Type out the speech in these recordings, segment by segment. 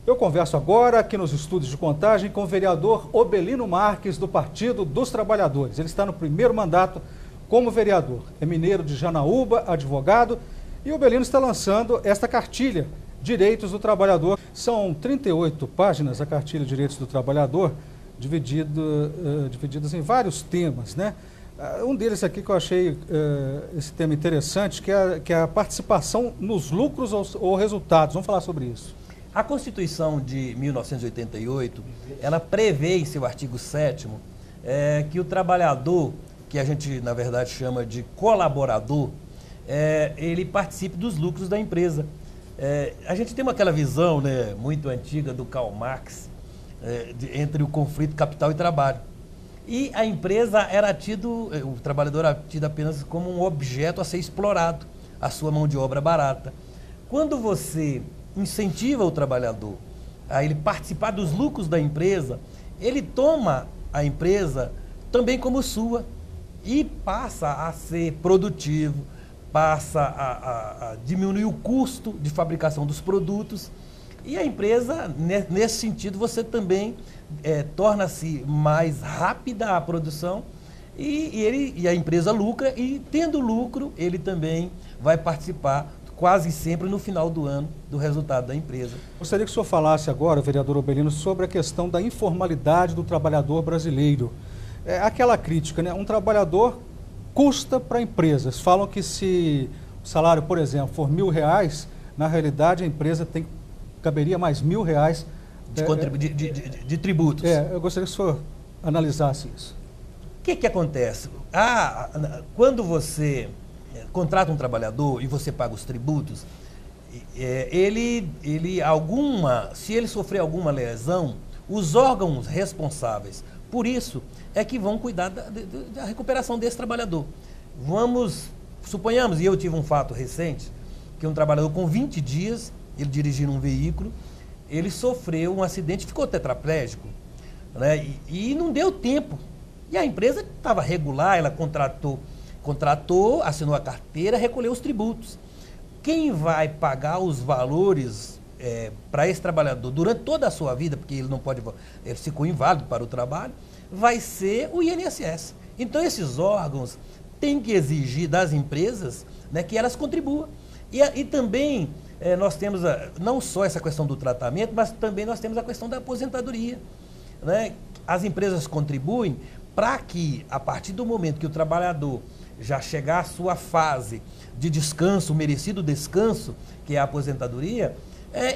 Eu converso agora aqui nos estúdios de Contagem com o vereador Obelino Marques, do Partido dos Trabalhadores. Ele está no primeiro mandato como vereador. É mineiro de Janaúba, advogado, e o Obelino está lançando esta cartilha, Direitos do Trabalhador. São 38 páginas a cartilha Direitos do Trabalhador, divididas em vários temas, né? Um deles aqui que eu achei esse tema interessante, que é a participação nos lucros ou resultados. Vamos falar sobre isso. A Constituição de 1988, ela prevê em seu artigo 7º que o trabalhador, que a gente na verdade chama de colaborador, ele participe dos lucros da empresa. A gente tem aquela visão, né, muito antiga do Karl Marx, entre o conflito capital e trabalho. E a empresa o trabalhador era tido apenas como um objeto a ser explorado, a sua mão de obra barata. Quando você incentiva o trabalhador a ele participar dos lucros da empresa, ele toma a empresa também como sua e passa a ser produtivo, passa a diminuir o custo de fabricação dos produtos. E a empresa, nesse sentido, você também torna-se mais rápida a produção e a empresa lucra, e tendo lucro, ele também vai participar quase sempre no final do ano do resultado da empresa. Gostaria que o senhor falasse agora, vereador Obelino, sobre a questão da informalidade do trabalhador brasileiro. Aquela crítica, né? Um trabalhador custa para empresas. Falam que se o salário, por exemplo, for R$1.000, na realidade a empresa caberia mais R$1.000 de tributos. Eu gostaria que o senhor analisasse isso. O que acontece? Quando você contrata um trabalhador e você paga os tributos, se ele sofrer alguma lesão, os órgãos responsáveis por isso é que vão cuidar da recuperação desse trabalhador. Suponhamos, e eu tive um fato recente, que um trabalhador com 20 dias, ele dirigindo um veículo, ele sofreu um acidente, ficou tetraplégico, né? E não deu tempo. E a empresa estava regular, ela contratou, assinou a carteira, recolheu os tributos. Quem vai pagar os valores para esse trabalhador durante toda a sua vida, porque ele ficou inválido para o trabalho, vai ser o INSS. Então esses órgãos têm que exigir das empresas, né, que elas contribuam. E também nós temos não só essa questão do tratamento, mas também nós temos a questão da aposentadoria, né? As empresas contribuem para que, a partir do momento que o trabalhador já chegar à sua fase de descanso, o merecido descanso, que é a aposentadoria,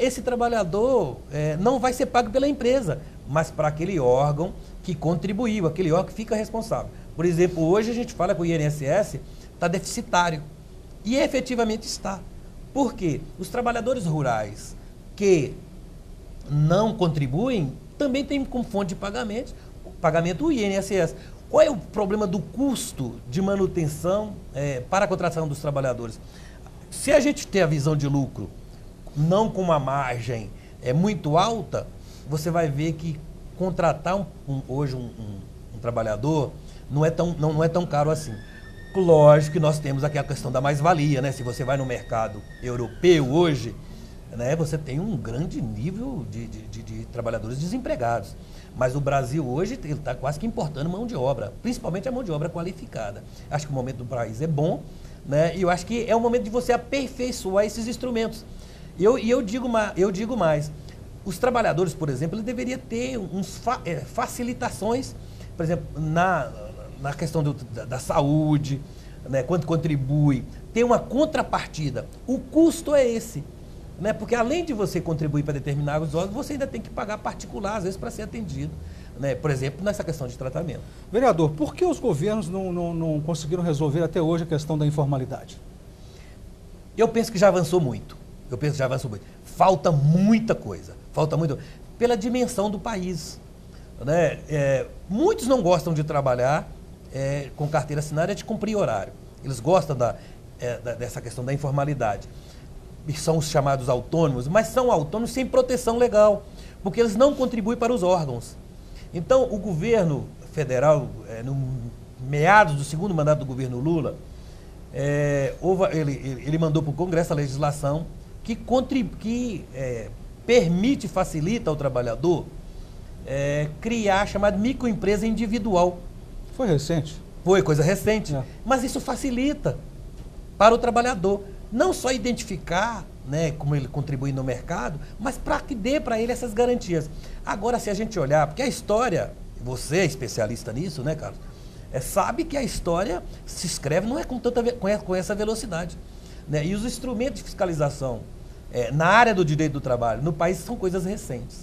esse trabalhador não vai ser pago pela empresa, mas para aquele órgão que contribuiu, aquele órgão que fica responsável. Por exemplo, hoje a gente fala que o INSS está deficitário, e efetivamente está. Por quê? Os trabalhadores rurais que não contribuem também têm como fonte de pagamento o INSS. Qual é o problema do custo de manutenção para a contratação dos trabalhadores? Se a gente tem a visão de lucro, não com uma margem muito alta, você vai ver que contratar hoje um trabalhador não é tão caro assim. Lógico que nós temos aqui a questão da mais-valia, né? Se você vai no mercado europeu hoje, né, você tem um grande nível de trabalhadores desempregados. Mas o Brasil hoje está quase que importando mão de obra, principalmente a mão de obra qualificada. Acho que o momento do país é bom, né? E eu acho que é o momento de você aperfeiçoar esses instrumentos. E eu digo mais, os trabalhadores, por exemplo, eles deveriam ter facilitações, por exemplo, na questão da saúde, né, quanto contribui, tem uma contrapartida. O custo é esse, né, porque além de você contribuir para determinados órgãos, você ainda tem que pagar particular, às vezes, para ser atendido, né, por exemplo, nessa questão de tratamento. Vereador, por que os governos não conseguiram resolver até hoje a questão da informalidade? Eu penso que já avançou muito. Falta muita coisa. Pela dimensão do país, né? Muitos não gostam de trabalhar com carteira assinada, de cumprir horário. Eles gostam dessa questão da informalidade. E são os chamados autônomos, mas são autônomos sem proteção legal, porque eles não contribuem para os órgãos. Então, o governo federal, no meados do segundo mandato do governo Lula, ele mandou para o Congresso a legislação que permite, facilita ao trabalhador criar a chamada microempresa individual. Foi recente. Foi coisa recente, mas isso facilita para o trabalhador não só identificar, né, como ele contribui no mercado, mas para que dê para ele essas garantias. Agora, se a gente olhar, porque a história, você é especialista nisso, né, Carlos? Sabe que a história se escreve não é com essa velocidade, né? E os instrumentos de fiscalização na área do direito do trabalho no país são coisas recentes.